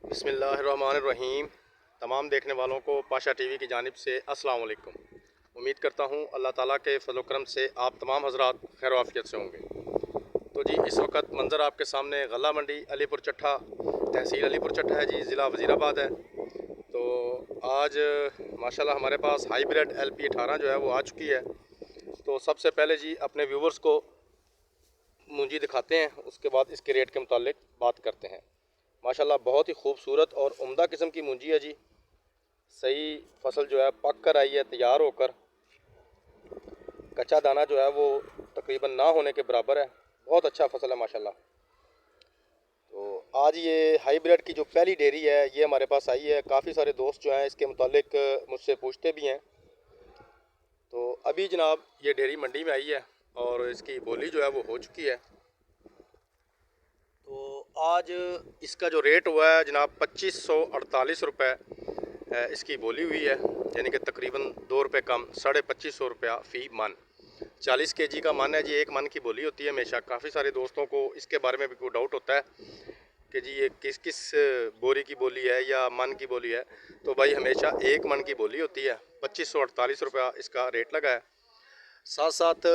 बिस्मिल्लाहिर्रहमानिर्रहीम। तमाम देखने वालों को पाशा टीवी की जानिब से अस्सलाम वालेकुम। उम्मीद करता हूँ अल्लाह ताला के फज़ल व करम से आप तमाम हज़रात खैर आफियत से होंगे। तो जी इस वक्त मंज़र आपके सामने गल्ला मंडी अलीपुर चट्ठा, तहसील अलीपुर चट्ठा है जी, ज़िला वज़ीराबाद है। तो आज माशाल्लाह हमारे पास हाईब्रिड LP 18 जो है वो आ चुकी है। तो सबसे पहले जी अपने व्यूवर्स को मुंजी दिखाते हैं, उसके बाद इसके रेट के मुतालिक बात करते हैं। माशाल्लाह बहुत ही खूबसूरत और उम्दा किस्म की मुंजी है जी। सही फसल जो है पक कर आई है, तैयार होकर। कच्चा दाना जो है वो तकरीबन ना होने के बराबर है। बहुत अच्छा फसल है माशाल्लाह। तो आज ये हाईब्रिड की जो पहली डेयरी है ये हमारे पास आई है। काफ़ी सारे दोस्त जो हैं इसके मुतालिक मुझसे पूछते भी हैं। तो अभी जनाब ये डेयरी मंडी में आई है और इसकी बोली जो है वो हो चुकी है। तो आज इसका जो रेट हुआ है जनाब 2548 रुपये इसकी बोली हुई है, यानी कि तकरीबन 2 रुपये कम, 2550 रुपया फ़ी मन। 40 kg का मन है जी, एक मन की बोली होती है हमेशा। काफ़ी सारे दोस्तों को इसके बारे में भी कोई डाउट होता है कि जी ये किस किस बोरी की बोली है या मन की बोली है। तो भाई हमेशा एक मन की बोली होती है। 2548 रुपया इसका रेट लगा है। साथ साथ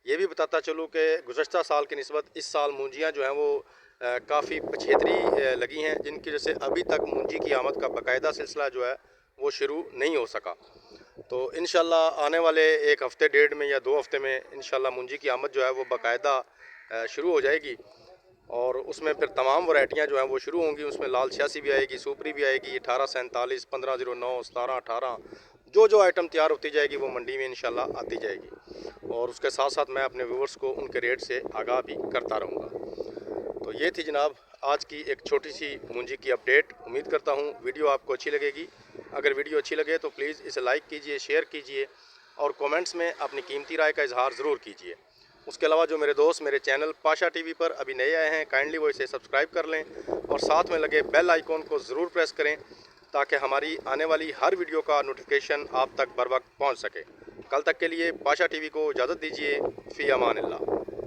ये भी बताता चलूँ कि गुज़श्ता साल की निस्बत इस साल मूंजियाँ जो हैं वो काफ़ी पछेतरी लगी हैं, जिनकी वजह से अभी तक मूंजी की आमद का बाकायदा सिलसिला जो है वो शुरू नहीं हो सका। तो इंशाल्लाह आने वाले एक हफ़्ते डेढ़ में या 2 हफ़्ते में इंशाल्लाह मूंजी की आमद जो है वो बाकायदा शुरू हो जाएगी और उसमें फिर तमाम वैरायटियाँ जो हैं वो शुरू होंगी। उसमें लाल 86 भी आएगी, सुपरी भी आएगी, 1847, 1509, 1718, जो आइटम तैयार होती जाएगी वो मंडी में इंशाल्लाह आती जाएगी। और उसके साथ साथ मैं अपने व्यूअर्स को उनके रेट से आगाह भी करता रहूँगा। तो ये थी जनाब आज की एक छोटी सी मूंजी की अपडेट। उम्मीद करता हूँ वीडियो आपको अच्छी लगेगी। अगर वीडियो अच्छी लगे तो प्लीज़ इसे लाइक कीजिए, शेयर कीजिए और कमेंट्स में अपनी कीमती राय का इजहार ज़रूर कीजिए। उसके अलावा जो मेरे दोस्त मेरे चैनल पाशा टीवी पर अभी नए आए हैं, काइंडली वो इसे सब्सक्राइब कर लें और साथ में लगे बेल आइकॉन को ज़रूर प्रेस करें ताकि हमारी आने वाली हर वीडियो का नोटिफिकेशन आप तक बर वक्त पहुँच सके। कल तक के लिए पाशा टीवी को इजाज़त दीजिए। फ़ी अमान अल्लाह।